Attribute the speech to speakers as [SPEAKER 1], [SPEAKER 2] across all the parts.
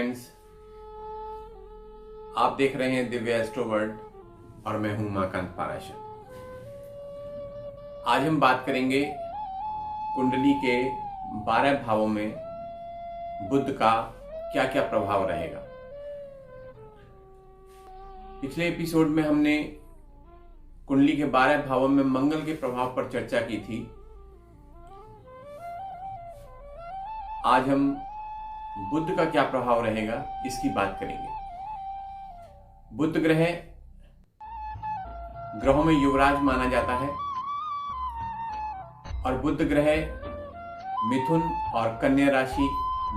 [SPEAKER 1] Friends, आप देख रहे हैं दिव्य एस्ट्रो वर्ल्ड और मैं हूं उमाकांत पाराशर। आज हम बात करेंगे कुंडली के 12 भावों में बुध का क्या क्या प्रभाव रहेगा। पिछले एपिसोड में हमने कुंडली के 12 भावों में मंगल के प्रभाव पर चर्चा की थी। आज हम बुध का क्या प्रभाव रहेगा इसकी बात करेंगे। बुध ग्रहों में युवराज माना जाता है और बुध ग्रह मिथुन और कन्या राशि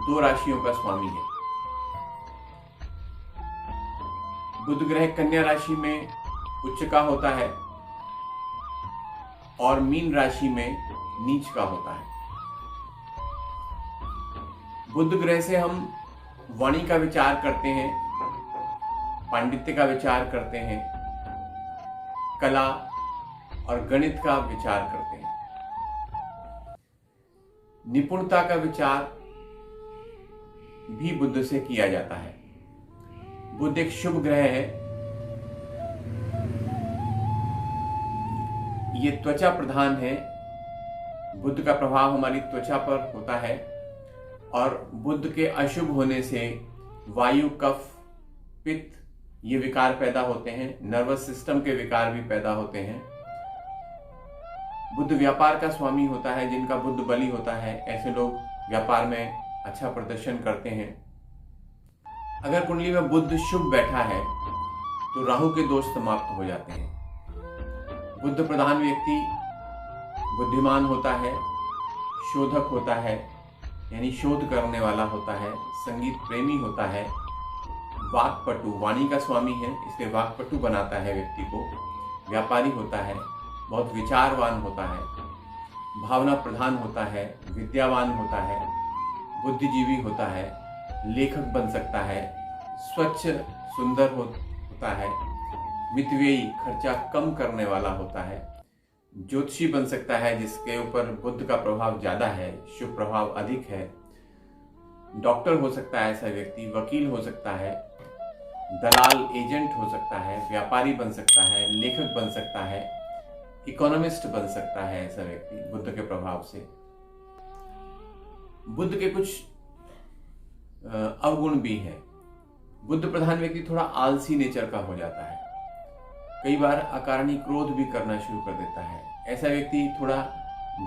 [SPEAKER 1] 2 राशियों का स्वामी है। बुध ग्रह कन्या राशि में उच्च का होता है और मीन राशि में नीच का होता है। बुध ग्रह से हम वाणी का विचार करते हैं, पांडित्य का विचार करते हैं, कला और गणित का विचार करते हैं। निपुणता का विचार भी बुध से किया जाता है। बुध एक शुभ ग्रह है। ये त्वचा प्रधान है। बुध का प्रभाव हमारी त्वचा पर होता है और बुध के अशुभ होने से वायु, कफ, पित्त ये विकार पैदा होते हैं। नर्वस सिस्टम के विकार भी पैदा होते हैं। बुध व्यापार का स्वामी होता है। जिनका बुध बली होता है ऐसे लोग व्यापार में अच्छा प्रदर्शन करते हैं। अगर कुंडली में बुध शुभ बैठा है तो राहु के दोष समाप्त हो जाते हैं। बुध प्रधान व्यक्ति बुद्धिमान होता है, शोधक होता है यानी शोध करने वाला होता है, संगीत प्रेमी होता है, वाक्पटु, वाणी का स्वामी है इसलिए वाक्पटु बनाता है व्यक्ति को, व्यापारी होता है, बहुत विचारवान होता है, भावना प्रधान होता है, विद्यावान होता है, बुद्धिजीवी होता है, लेखक बन सकता है, स्वच्छ सुंदर होता है, मितव्ययी खर्चा कम करने वाला होता है, ज्योतिषी बन सकता है जिसके ऊपर बुध का प्रभाव ज्यादा है, शुभ प्रभाव अधिक है, डॉक्टर हो सकता है ऐसा व्यक्ति, वकील हो सकता है, दलाल एजेंट हो सकता है, व्यापारी बन सकता है, लेखक बन सकता है, इकोनॉमिस्ट बन सकता है ऐसा व्यक्ति बुध के प्रभाव से। बुध के कुछ अवगुण भी हैं। बुध प्रधान व्यक्ति थोड़ा आलसी नेचर का हो जाता है। कई बार अकारणीय क्रोध भी करना शुरू कर देता है। ऐसा व्यक्ति थोड़ा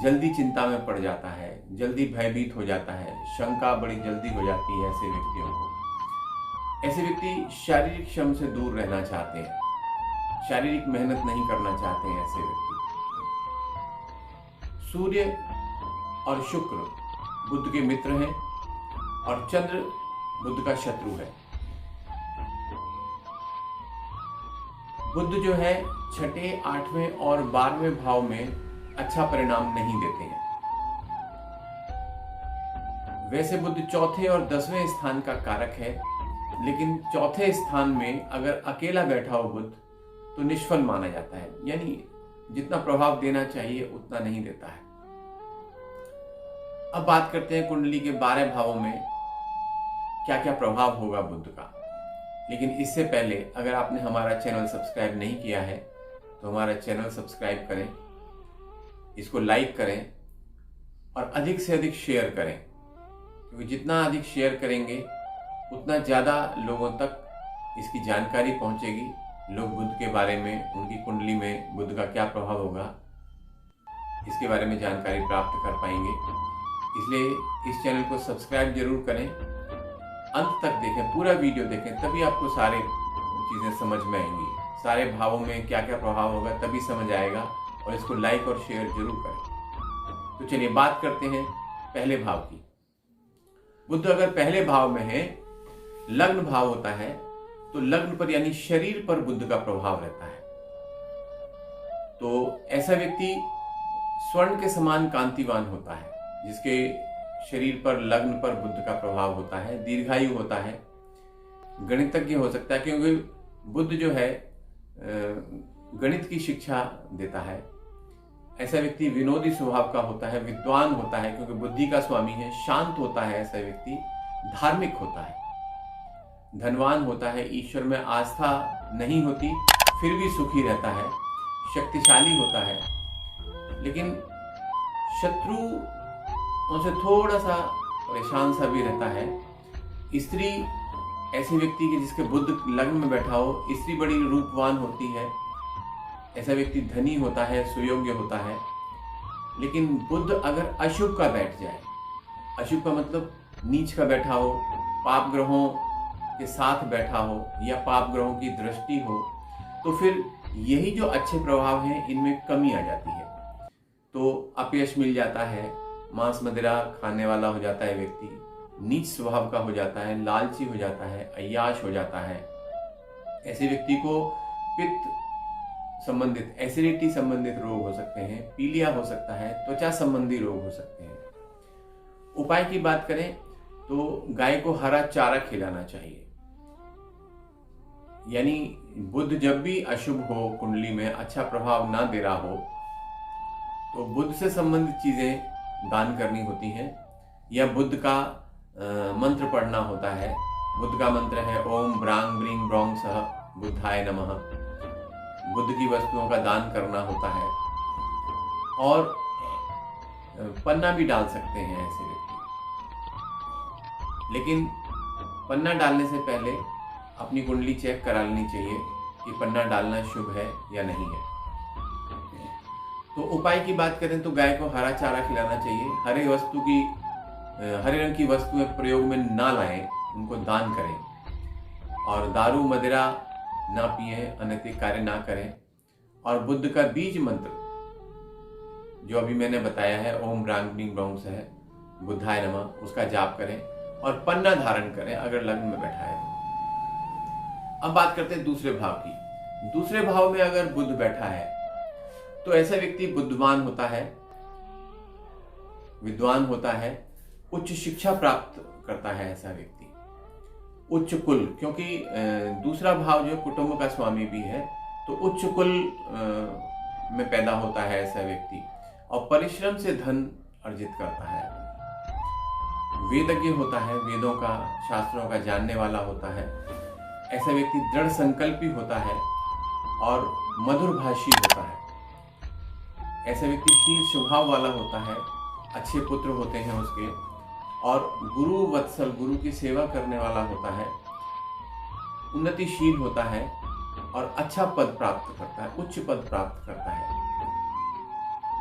[SPEAKER 1] जल्दी चिंता में पड़ जाता है, जल्दी भयभीत हो जाता है, शंका बड़ी जल्दी हो जाती है ऐसे व्यक्तियों को। ऐसे व्यक्ति शारीरिक श्रम से दूर रहना चाहते हैं, शारीरिक मेहनत नहीं करना चाहते हैं ऐसे व्यक्ति। सूर्य और शुक्र बुध के मित्र हैं और चंद्र बुध का शत्रु है। बुध जो है 6, 8वें और 12वें भाव में अच्छा परिणाम नहीं देते हैं। वैसे बुध चौथे और 10वें स्थान का कारक है, लेकिन चौथे स्थान में अगर अकेला बैठा हो बुध तो निष्फल माना जाता है, यानी जितना प्रभाव देना चाहिए उतना नहीं देता है। अब बात करते हैं कुंडली के 12 भावों में क्या क्या प्रभाव होगा बुध का। लेकिन इससे पहले अगर आपने हमारा चैनल सब्सक्राइब नहीं किया है तो हमारा चैनल सब्सक्राइब करें, इसको लाइक करें और अधिक से अधिक शेयर करें, क्योंकि जितना अधिक शेयर करेंगे उतना ज़्यादा लोगों तक इसकी जानकारी पहुंचेगी। लोग बुध के बारे में, उनकी कुंडली में बुध का क्या प्रभाव होगा इसके बारे में जानकारी प्राप्त कर पाएंगे। इसलिए इस चैनल को सब्सक्राइब जरूर करें, अंत तक देखें, पूरा वीडियो देखें, तभी आपको सारे चीज़ें समझ में आएंगी। सारे भावों में क्या क्या प्रभाव होगा तभी समझ आएगा, और इसको लाइक और शेयर जरूर करें। तो चलिए बात करते हैं पहले भाव की। बुध अगर पहले भाव में है, लग्न भाव होता है, तो लग्न पर यानी शरीर पर बुध का प्रभाव रहता है। तो ऐसा व्यक्ति स्वर्ण के समान कांतिवान होता है, जिसके शरीर पर लग्न पर बुध का प्रभाव होता है, दीर्घायु होता है, गणितज्ञ हो सकता है, क्योंकि बुध जो है गणित की शिक्षा देता है। ऐसा व्यक्ति विनोदी स्वभाव का होता है, विद्वान होता है क्योंकि बुद्धि का स्वामी है, शांत होता है ऐसा व्यक्ति, धार्मिक होता है। धनवान होता है, ईश्वर में आस्था नहीं होती फिर भी सुखी रहता है, शक्तिशाली होता है, लेकिन शत्रु उनसे थोड़ा सा परेशान सा भी रहता है। स्त्री ऐसे व्यक्ति के जिसके बुध लग्न में बैठा हो, स्त्री बड़ी रूपवान होती है, ऐसा व्यक्ति धनी होता है, सुयोग्य होता है। लेकिन बुध अगर अशुभ का बैठ जाए, अशुभ का मतलब नीच का बैठा हो, पाप ग्रहों के साथ बैठा हो या पाप ग्रहों की दृष्टि हो, तो फिर यही जो अच्छे प्रभाव हैं इनमें कमी आ जाती है। तो अपयश मिल जाता है, मांस मदिरा खाने वाला हो जाता है व्यक्ति, नीच स्वभाव का हो जाता है, लालची हो जाता है, अय्याश हो जाता है। ऐसे व्यक्ति को पित्त संबंधित, एसिडिटी संबंधित रोग हो सकते हैं, पीलिया हो सकता है, त्वचा संबंधी रोग हो सकते हैं। उपाय की बात करें तो गाय को हरा चारा खिलाना चाहिए। यानी बुध जब भी अशुभ हो, कुंडली में अच्छा प्रभाव ना दे रहा हो, तो बुध से संबंधित चीजें दान करनी होती हैं, या बुध का मंत्र पढ़ना होता है। बुध का मंत्र है ओम ब्रांग ब्रींग ब्रोंग सह बुद्धाय नमः। बुध की वस्तुओं का दान करना होता है, और पन्ना भी डाल सकते हैं ऐसे व्यक्ति। लेकिन पन्ना डालने से पहले अपनी कुंडली चेक करा लेनी चाहिए कि पन्ना डालना शुभ है या नहीं है। तो उपाय की बात करें तो गाय को हरा चारा खिलाना चाहिए। हरे रंग की वस्तुएं प्रयोग में ना लाएं, उनको दान करें, और दारू मदिरा ना पिए, अनैतिक कार्य ना करें। और बुद्ध का बीज मंत्र जो अभी मैंने बताया है, ओम ब्रांग ब्रींग ब्रोंग सह बुद्धाय नमः, उसका जाप करें और पन्ना धारण करें अगर लग्न में बैठा है। अब बात करते हैं दूसरे भाव की। दूसरे भाव में अगर बुध बैठा है तो ऐसा व्यक्ति बुद्धिमान होता है, विद्वान होता है, उच्च शिक्षा प्राप्त करता है ऐसा व्यक्ति, उच्च कुल, क्योंकि दूसरा भाव जो कुटुंब का स्वामी भी है, तो उच्च कुल में पैदा होता है ऐसा व्यक्ति, और परिश्रम से धन अर्जित करता है। वेदज्ञ होता है, वेदों का, शास्त्रों का जानने वाला होता है। ऐसा व्यक्ति दृढ़ संकल्पी होता है और मधुरभाषी होता है। ऐसा व्यक्ति शील स्वभाव वाला होता है, अच्छे पुत्र होते हैं उसके, और गुरु वत्सल, गुरु की सेवा करने वाला होता है, उन्नतिशील होता है और अच्छा पद प्राप्त करता है, उच्च पद प्राप्त करता है।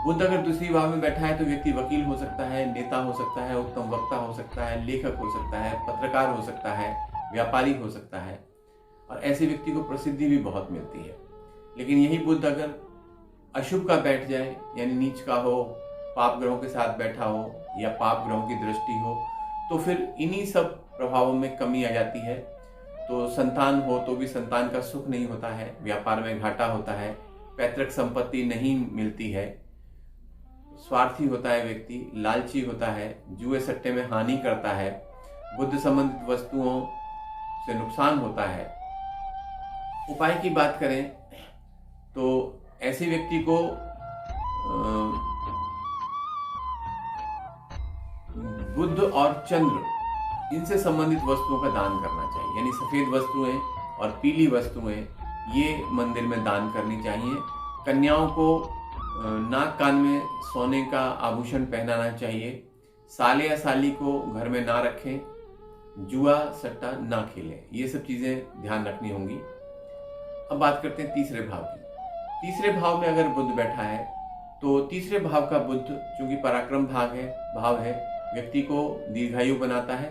[SPEAKER 1] बुध अगर दूसरी भाव में बैठा है तो व्यक्ति वकील हो सकता है, नेता हो सकता है, उत्तम वक्ता हो सकता है, लेखक हो सकता है, पत्रकार हो सकता है, व्यापारी हो सकता है, और ऐसे व्यक्ति को प्रसिद्धि भी बहुत मिलती है। लेकिन यही बुध अगर अशुभ का बैठ जाए, यानी नीच का हो, पाप ग्रहों के साथ बैठा हो, या पाप ग्रहों की दृष्टि हो, तो फिर इन्हीं सब प्रभावों में कमी आ जाती है। तो संतान हो तो भी संतान का सुख नहीं होता है, व्यापार में घाटा होता है, पैतृक संपत्ति नहीं मिलती है, स्वार्थी होता है व्यक्ति, लालची होता है, जुए सट्टे में हानि करता है, बुद्ध संबंधित वस्तुओं से नुकसान होता है। उपाय की बात करें तो ऐसे व्यक्ति को बुध और चंद्र, इनसे संबंधित वस्तुओं का दान करना चाहिए। यानी सफेद वस्तुएं और पीली वस्तुएं ये मंदिर में दान करनी चाहिए। कन्याओं को नाक कान में सोने का आभूषण पहनाना चाहिए। साले या साली को घर में ना रखें, जुआ सट्टा ना खेलें, ये सब चीजें ध्यान रखनी होंगी। अब बात करते हैं तीसरे भाव की। तीसरे भाव में अगर बुध बैठा है तो तीसरे भाव का बुध चूंकि पराक्रम भाव है, व्यक्ति को दीर्घायु बनाता है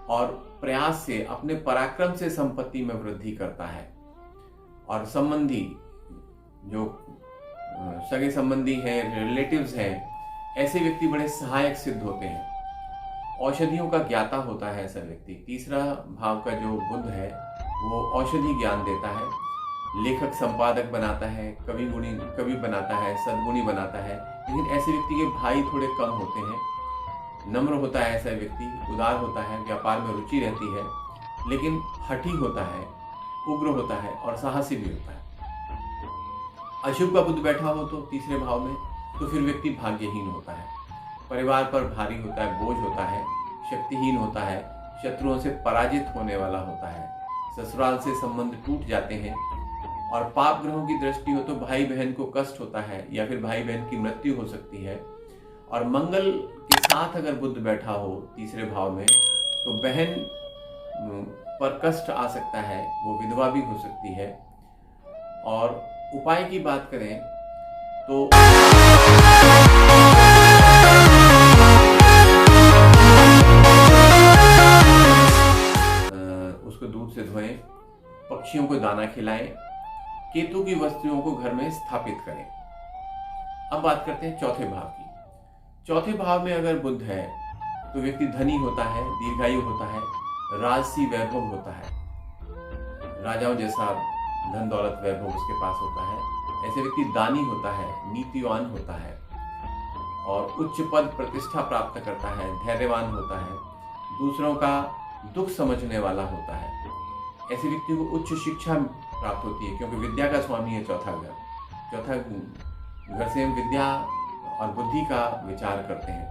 [SPEAKER 1] और प्रयास से, अपने पराक्रम से संपत्ति में वृद्धि करता है। और संबंधी, जो सगे संबंधी हैं, रिलेटिव्स हैं, ऐसे व्यक्ति बड़े सहायक सिद्ध होते हैं। औषधियों का ज्ञाता होता है ऐसा व्यक्ति। तीसरा भाव का जो बुध है वो औषधि ज्ञान देता है, लेखक संपादक बनाता है, कवि बनाता है, सद्गुणी बनाता है। लेकिन ऐसे व्यक्ति के भाई थोड़े कम होते हैं। नम्र होता है ऐसा व्यक्ति, उदार होता है, व्यापार में रुचि रहती है, लेकिन हठी होता है, उग्र होता है और साहसी भी होता है। अशुभ का बुध बैठा हो तो तीसरे भाव में, तो फिर व्यक्ति भाग्यहीन होता है, परिवार पर भारी होता है, बोझ होता है, शक्तिहीन होता है, शत्रुओं से पराजित होने वाला होता है। ससुराल से संबंध टूट जाते हैं। और पाप ग्रहों की दृष्टि हो तो भाई बहन को कष्ट होता है या फिर भाई बहन की मृत्यु हो सकती है। और मंगल के साथ अगर बुध बैठा हो तीसरे भाव में तो बहन पर कष्ट आ सकता है, वो विधवा भी हो सकती है। और उपाय की बात करें तो उसको दूध से धोएं, पक्षियों को दाना खिलाएं, केतु की वस्तुओं को घर में स्थापित करें। अब बात करते हैं चौथे भाव की। चौथे भाव में अगर बुध है तो व्यक्ति धनी होता है, दीर्घायु होता है, राजसी वैभव होता है, राजाओं जैसा धन दौलत वैभव उसके पास होता है। ऐसे व्यक्ति दानी होता है, नीतिवान होता है और उच्च पद प्रतिष्ठा प्राप्त करता है, धैर्यवान होता है, दूसरों का दुख समझने वाला होता है। ऐसे व्यक्ति को उच्च शिक्षा प्राप्त होती है क्योंकि विद्या का स्वामी है चौथा घर। चौथा घर से हम विद्या और बुद्धि का विचार करते हैं,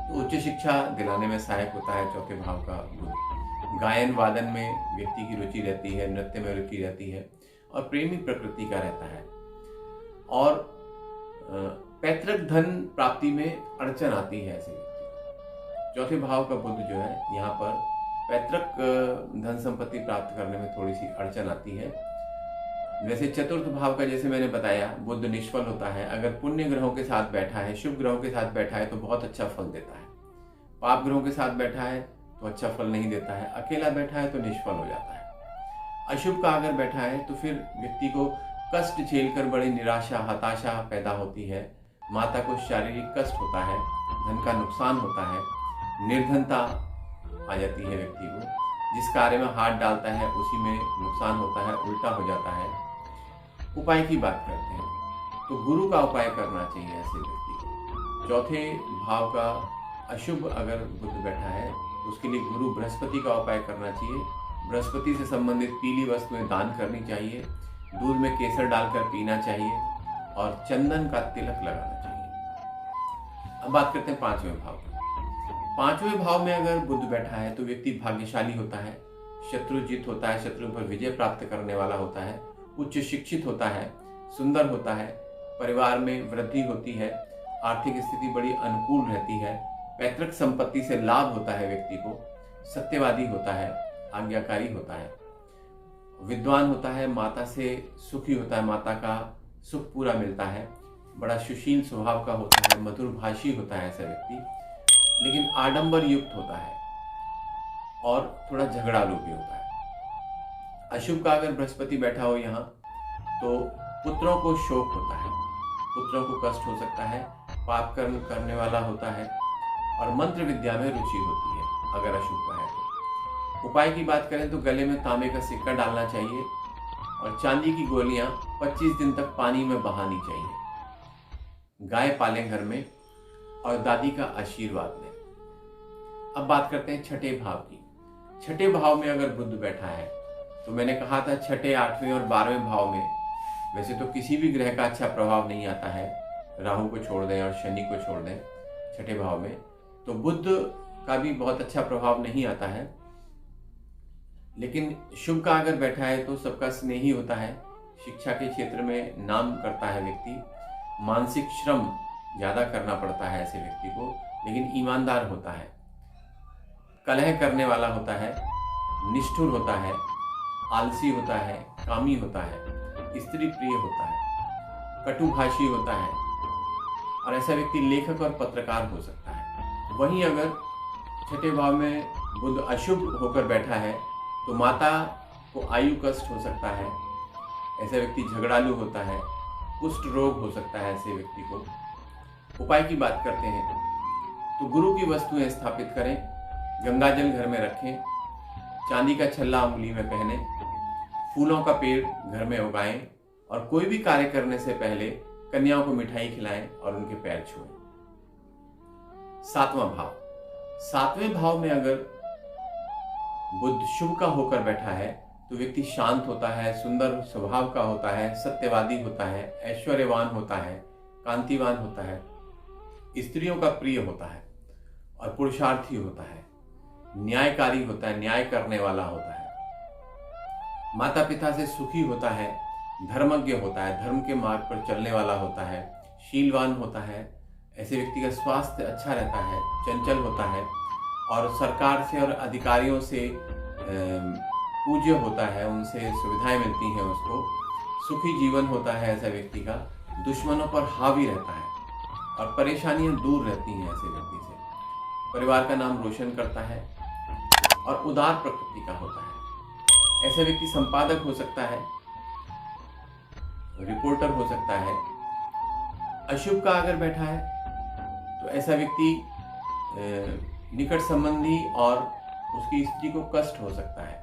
[SPEAKER 1] तो उच्च शिक्षा दिलाने में सहायक होता है चौथे भाव का बुध। गायन वादन में व्यक्ति की रुचि रहती है, नृत्य में रुचि रहती है और प्रेमी प्रकृति का रहता है। और पैतृक धन प्राप्ति में अड़चन आती है ऐसे व्यक्ति। चौथे भाव का बुध जो है यहाँ पर पैतृक धन संपत्ति प्राप्त करने में थोड़ी सी अड़चन आती है। वैसे चतुर्थ भाव का जैसे मैंने बताया बुध निष्फल होता है। अगर पुण्य ग्रहों के साथ बैठा है, शुभ ग्रहों के साथ बैठा है तो बहुत अच्छा फल देता है। पाप ग्रहों के साथ बैठा है तो अच्छा फल नहीं देता है। अकेला बैठा है तो निष्फल हो जाता है। अशुभ का अगर बैठा है तो फिर व्यक्ति को कष्ट झेलकर बड़ी निराशा, हताशा पैदा होती है। माता को शारीरिक कष्ट होता है, धन का नुकसान होता है, निर्धनता आ जाती है व्यक्ति को। जिस कार्य में हाथ डालता है उसी में नुकसान होता है, उल्टा हो जाता है। उपाय की बात करते हैं तो गुरु का उपाय करना चाहिए ऐसे व्यक्ति को। चौथे भाव का अशुभ अगर बुध बैठा है तो उसके लिए गुरु बृहस्पति का उपाय करना चाहिए। बृहस्पति से संबंधित पीली वस्तुएं दान करनी चाहिए, दूध में केसर डालकर पीना चाहिए और चंदन का तिलक लगाना चाहिए। अब बात करते हैं पांचवें भाव की। पांचवें भाव में अगर बुध बैठा है तो व्यक्ति भाग्यशाली होता है, शत्रुजित होता है, शत्रु पर विजय प्राप्त करने वाला होता है, उच्च शिक्षित होता है, सुंदर होता है, परिवार में वृद्धि होती है, आर्थिक स्थिति बड़ी अनुकूल रहती है, पैतृक संपत्ति से लाभ होता है व्यक्ति को, सत्यवादी होता है, आज्ञाकारी होता है, विद्वान होता है, माता से सुखी होता है, माता का सुख पूरा मिलता है, बड़ा सुशील स्वभाव का होता है, मधुर भाषी होता है ऐसा व्यक्ति, लेकिन आडंबर युक्त होता है और थोड़ा झगड़ालू भी होता है। अशुभ का अगर बृहस्पति बैठा हो यहाँ तो पुत्रों को शोक होता है, पुत्रों को कष्ट हो सकता है, पाप कर्म करने वाला होता है और मंत्र विद्या में रुचि होती है अगर अशुभ का है तो। उपाय की बात करें तो गले में तांबे का सिक्का डालना चाहिए और चांदी की गोलियां 25 दिन तक पानी में बहानी चाहिए। गाय पालें घर में और दादी का आशीर्वाद लें। अब बात करते हैं छठे भाव की। छठे भाव में अगर बुध बैठा है तो मैंने कहा था छठे, 8वें और 12वें भाव में वैसे तो किसी भी ग्रह का अच्छा प्रभाव नहीं आता है, राहु को छोड़ दें और शनि को छोड़ दें छठे भाव में, तो बुध का भी बहुत अच्छा प्रभाव नहीं आता है। लेकिन शुभ का अगर बैठा है तो सबका स्नेही होता है, शिक्षा के क्षेत्र में नाम करता है व्यक्ति, मानसिक श्रम ज्यादा करना पड़ता है ऐसे व्यक्ति को, लेकिन ईमानदार होता है, कलह करने वाला होता है, निष्ठुर होता है, आलसी होता है, कामी होता है, स्त्री प्रिय होता है, कटुभाषी होता है और ऐसा व्यक्ति लेखक और पत्रकार हो सकता है। वहीं अगर छठे भाव में बुध अशुभ होकर बैठा है तो माता को आयु कष्ट हो सकता है, ऐसा व्यक्ति झगड़ालू होता है, कुष्ठ रोग हो सकता है ऐसे व्यक्ति को। उपाय की बात करते हैं तो गुरु की वस्तुएं स्थापित करें, गंगाजल घर में रखें, चांदी का छल्ला उंगली में पहने, फूलों का पेड़ घर में उगाएं और कोई भी कार्य करने से पहले कन्याओं को मिठाई खिलाएं और उनके पैर छुएं। सातवां भाव। सातवें भाव में अगर बुध शुभ का होकर बैठा है तो व्यक्ति शांत होता है, सुंदर स्वभाव का होता है, सत्यवादी होता है, ऐश्वर्यवान होता है, कांतिवान होता है, स्त्रियों का प्रिय होता है और पुरुषार्थी होता है, न्यायकारी होता है, न्याय करने वाला होता है। माता पिता से सुखी होता है, धर्मज्ञ होता है, धर्म के मार्ग पर चलने वाला होता है, शीलवान होता है। ऐसे व्यक्ति का स्वास्थ्य अच्छा रहता है, चंचल होता है और सरकार से और अधिकारियों से पूज्य होता है, उनसे सुविधाएं मिलती हैं उसको। सुखी जीवन होता है ऐसा व्यक्ति का, दुश्मनों पर हावी रहता है और परेशानियां दूर रहती हैं ऐसे व्यक्ति से। परिवार का नाम रोशन करता है और उदार प्रकृति का होता है। ऐसा व्यक्ति संपादक हो सकता है, रिपोर्टर हो सकता है। अशुभ का अगर बैठा है तो ऐसा व्यक्ति निकट संबंधी और उसकी स्त्री को कष्ट हो सकता है।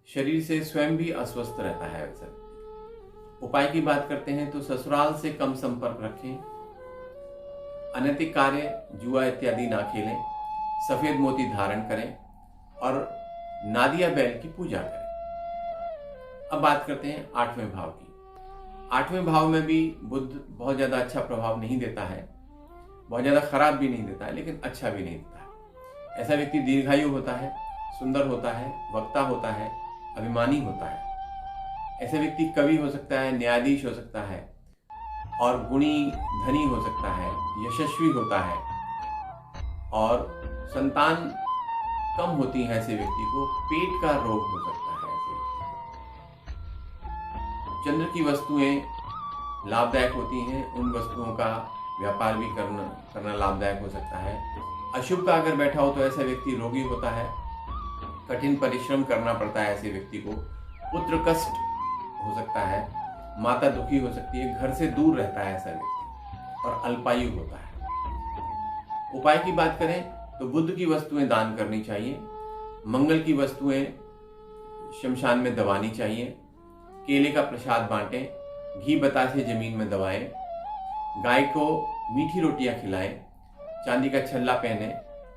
[SPEAKER 1] शरीर से स्वयं भी अस्वस्थ रहता है अक्सर। उपाय की बात करते हैं तो ससुराल से कम संपर्क रखें, अनैतिक कार्य, जुआ इत्यादि ना खेलें, सफेद मोती धारण करें और नादिया बैल की पूजा करें। अब बात करते हैं 8वें भाव की। 8वें भाव में भी बुध बहुत ज्यादा अच्छा प्रभाव नहीं देता है, बहुत ज्यादा खराब भी नहीं देता है, लेकिन अच्छा भी नहीं देता है। ऐसा व्यक्ति दीर्घायु होता है, सुंदर होता है, वक्ता होता है, अभिमानी होता है। ऐसे व्यक्ति कवि हो सकता है, न्यायाधीश हो सकता है और गुणी धनी हो सकता है, यशस्वी होता है और संतान कम होती है। ऐसे व्यक्ति को पेट का रोग हो सकता है। ऐसे व्यक्ति को चंद्र की वस्तुएं लाभदायक होती हैं, उन वस्तुओं का व्यापार भी करना लाभदायक हो सकता है। अशुभ का अगर बैठा हो तो ऐसा व्यक्ति रोगी होता है, कठिन परिश्रम करना पड़ता है ऐसे व्यक्ति को, पुत्र कष्ट हो सकता है, माता दुखी हो सकती है, घर से दूर रहता है ऐसा व्यक्ति और अल्पायु होता है। उपाय की बात करें तो बुध की वस्तुएं दान करनी चाहिए, मंगल की वस्तुएं शमशान में दबानी चाहिए, केले का प्रसाद बांटें, घी बतासे जमीन में दबाएं, गाय को मीठी रोटियां खिलाएं, चांदी का छल्ला पहने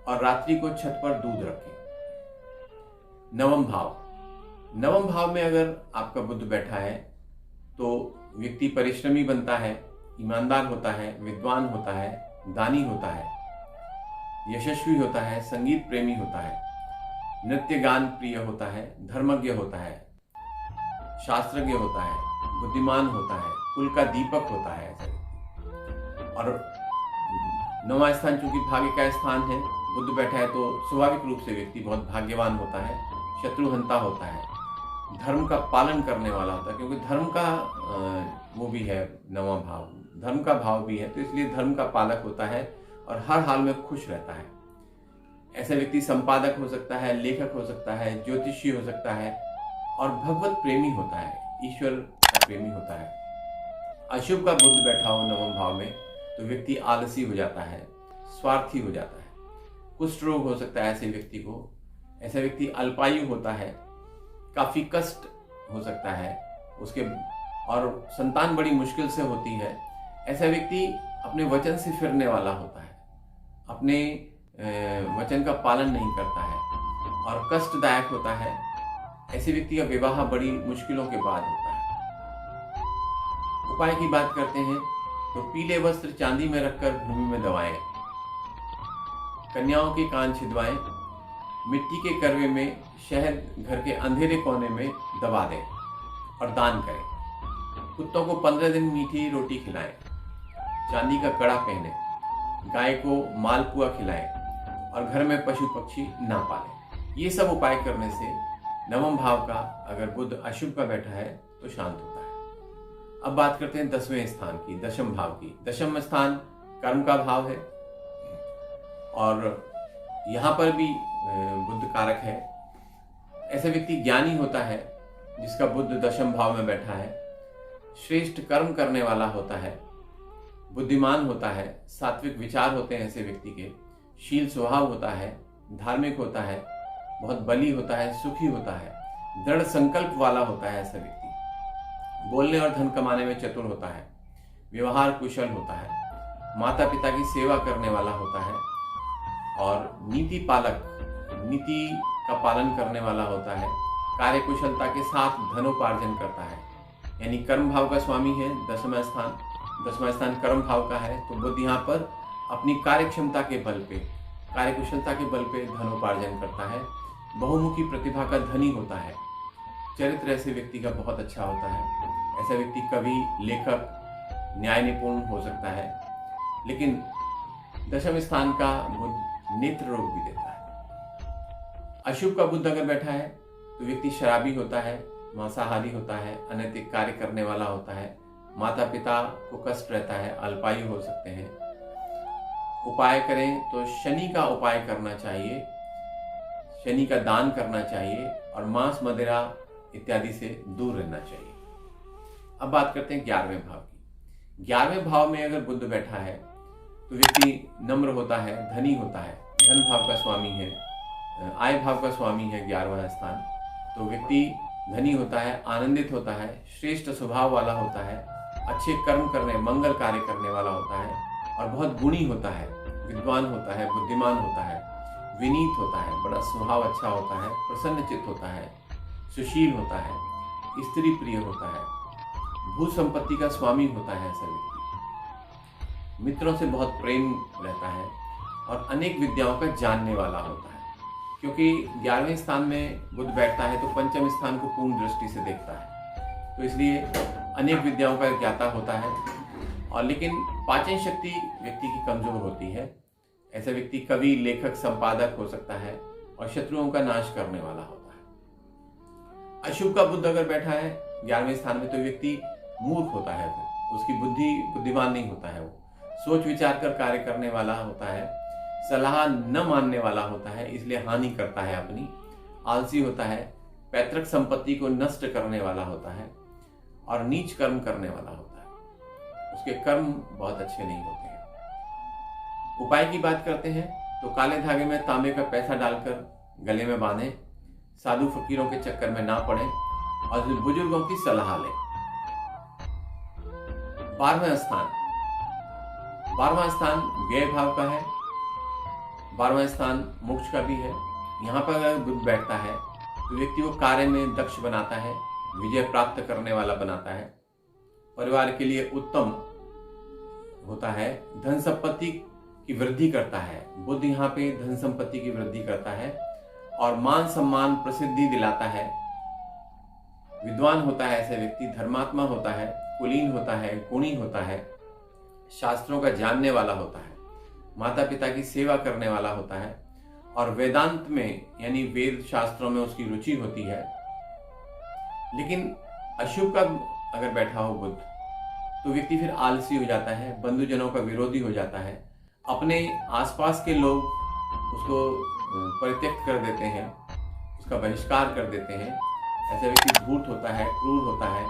[SPEAKER 1] और रात्रि को छत पर दूध रखें। 9वां भाव। 9वां भाव में अगर आपका बुध बैठा है तो व्यक्ति परिश्रमी बनता है, ईमानदार होता है, विद्वान होता है, दानी होता है, यशस्वी होता है, संगीत प्रेमी होता है, नृत्य गान प्रिय होता है, धर्मज्ञ होता है, शास्त्रज्ञ होता है, बुद्धिमान होता है, कुल का दीपक होता है ऐसा व्यक्ति। और 9वां स्थान चूंकि भाग्य का स्थान है, बुध बैठा है तो स्वाभाविक रूप से व्यक्ति बहुत भाग्यवान होता है, शत्रुहंता होता है, धर्म का पालन करने वाला होता है, क्योंकि धर्म का वो भी है 9वां भाव, धर्म का भाव भी है, तो इसलिए धर्म का पालक होता है और हर हाल में खुश रहता है। ऐसा व्यक्ति संपादक हो सकता है, लेखक हो सकता है, ज्योतिषी हो सकता है और भगवत प्रेमी होता है, ईश्वर का प्रेमी होता है। अशुभ का बुध बैठा हो 9वें भाव में तो व्यक्ति आलसी हो जाता है, स्वार्थी हो जाता है, कुष्ठ रोग हो सकता है ऐसे व्यक्ति को। ऐसा व्यक्ति अल्पायु होता है, काफी कष्ट हो सकता है उसके और संतान बड़ी मुश्किल से होती है। ऐसा व्यक्ति अपने वचन से फिरने वाला होता है, अपने वचन का पालन नहीं करता है और कष्टदायक होता है। ऐसे व्यक्ति का विवाह बड़ी मुश्किलों के बाद होता है। उपाय की बात करते हैं तो पीले वस्त्र चांदी में रखकर भूमि में दबाएं, कन्याओं के कान छिदवाएं, मिट्टी के करवे में शहद घर के अंधेरे कोने में दबा दें और दान करें। कुत्तों को 15 दिन मीठी रोटी खिलाएं, चांदी का कड़ा पहने, गाय को मालपुआ खिलाएं और घर में पशु पक्षी ना पालें। ये सब उपाय करने से 9वें भाव का अगर बुध अशुभ का बैठा है तो शांत होता है। अब बात करते हैं 10वें स्थान की, 10म भाव की। 10म स्थान कर्म का भाव है और यहाँ पर भी बुध कारक है। ऐसा व्यक्ति ज्ञानी होता है जिसका बुध 10म भाव में बैठा है, श्रेष्ठ कर्म करने वाला होता है, बुद्धिमान होता है, सात्विक विचार होते हैं ऐसे व्यक्ति के, शील स्वभाव होता है, धार्मिक होता है, बहुत बली होता है, सुखी होता है, दृढ़ संकल्प वाला होता है ऐसा व्यक्ति, बोलने और धन कमाने में चतुर होता है, व्यवहार कुशल होता है, माता पिता की सेवा करने वाला होता है और नीति पालक, नीति का पालन करने वाला होता है, कार्यकुशलता के साथ धनोपार्जन करता है। यानी कर्म भाव का स्वामी है 10वां स्थान, 10वां स्थान कर्म भाव का है, तो बुध यहाँ पर अपनी कार्य क्षमता के बल पे कार्यकुशलता के बल पे धन उपार्जन करता है, बहुमुखी प्रतिभा का धनी होता है, चरित्र ऐसे व्यक्ति का बहुत अच्छा होता है। ऐसा व्यक्ति कवि, लेखक, न्याय निपुण हो सकता है। लेकिन दशम स्थान का बुध नेत्र रोग भी देता है। अशुभ का बुध अगर बैठा है तो व्यक्ति शराबी होता है, मांसाहारी होता है, अनैतिक कार्य करने वाला होता है, माता पिता को कष्ट रहता है, अल्पायु हो सकते हैं। उपाय करें तो शनि का उपाय करना चाहिए, शनि का दान करना चाहिए और मांस मदिरा इत्यादि से दूर रहना चाहिए। अब बात करते हैं 11वें भाव की। 11वें भाव में अगर बुध बैठा है तो व्यक्ति नम्र होता है, धनी होता है, धन भाव का स्वामी है, आय भाव का स्वामी है 11वां स्थान। तो व्यक्ति धनी होता है, आनंदित होता है, श्रेष्ठ स्वभाव वाला होता है, अच्छे कर्म करने, मंगल कार्य करने वाला होता है और बहुत गुणी होता है, विद्वान होता है, बुद्धिमान होता है, विनीत होता है, बड़ा स्वभाव अच्छा होता है, प्रसन्न चित्त होता है, सुशील होता है, स्त्री प्रिय होता है, भू संपत्ति का स्वामी होता है ऐसा व्यक्ति, मित्रों से बहुत प्रेम रहता है और अनेक विद्याओं का जानने वाला होता है। क्योंकि 11वें स्थान में बुध बैठता है तो पंचम स्थान को पूर्ण दृष्टि से देखता है, तो इसलिए अनेक विद्याओं का ज्ञाता होता है। और लेकिन पाचन शक्ति व्यक्ति की कमजोर होती है। ऐसा व्यक्ति कवि, लेखक, संपादक हो सकता है और शत्रुओं का नाश करने वाला होता है। अशुभ का बुध अगर बैठा है 11वें स्थान में तो व्यक्ति मूर्ख होता है, उसकी बुद्धि बुद्धिमान नहीं होता है, वो सोच विचार कर कार्य करने वाला होता है, सलाह न मानने वाला होता है, इसलिए हानि करता है अपनी, आलसी होता है, पैतृक संपत्ति को नष्ट करने वाला होता है और नीच कर्म करने वाला होता है। उसके कर्म बहुत अच्छे नहीं होते हैं। उपाय की बात करते हैं तो काले धागे में तांबे का पैसा डालकर गले में बांधें, साधु फकीरों के चक्कर में ना पड़े और बुजुर्गों की सलाह लें। 12वां स्थान व्यय भाव का है, 12वां स्थान मोक्ष का भी है। यहाँ पर अगर बुध बैठता है तो व्यक्ति को कार्य में दक्ष बनाता है, विजय प्राप्त करने वाला बनाता है, परिवार के लिए उत्तम होता है, धन संपत्ति की वृद्धि करता है। बुध यहाँ पे धन संपत्ति की वृद्धि करता है और मान सम्मान प्रसिद्धि दिलाता है। विद्वान होता है ऐसे व्यक्ति, धर्मात्मा होता है, कुलीन होता है, गुणी होता है, शास्त्रों का जानने वाला होता है, माता पिता की सेवा करने वाला होता है और वेदांत में यानी वेद शास्त्रों में उसकी रुचि होती है। लेकिन अशुभ का अगर बैठा हो बुध तो व्यक्ति फिर आलसी हो जाता है, बंधुजनों का विरोधी हो जाता है, अपने आसपास के लोग उसको परित्यक्त कर देते हैं, उसका बहिष्कार कर देते हैं। ऐसा व्यक्ति धूर्त होता है, क्रूर होता है,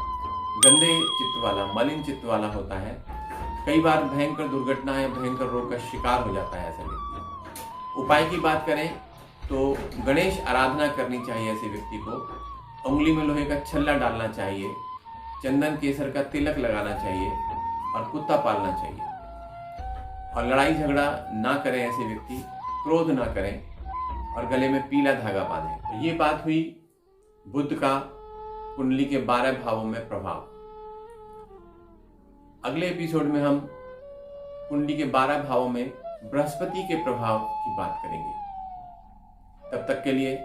[SPEAKER 1] गंदे चित्त वाला, मलिन चित्त वाला होता है, कई बार भयंकर दुर्घटना या भयंकर रोग का शिकार हो जाता है ऐसा व्यक्ति। उपाय की बात करें तो गणेश आराधना करनी चाहिए ऐसे व्यक्ति को, उंगली में लोहे का छल्ला डालना चाहिए, चंदन केसर का तिलक लगाना चाहिए और कुत्ता पालना चाहिए। और लड़ाई झगड़ा ना करें ऐसे व्यक्ति, क्रोध ना करें और गले में पीला धागा बांधें। तो ये बात हुई बुध का कुंडली के 12 भावों में प्रभाव। अगले एपिसोड में हम कुंडली के 12 भावों में बृहस्पति के प्रभाव की बात करेंगे। तब तक के लिए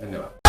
[SPEAKER 1] धन्यवाद।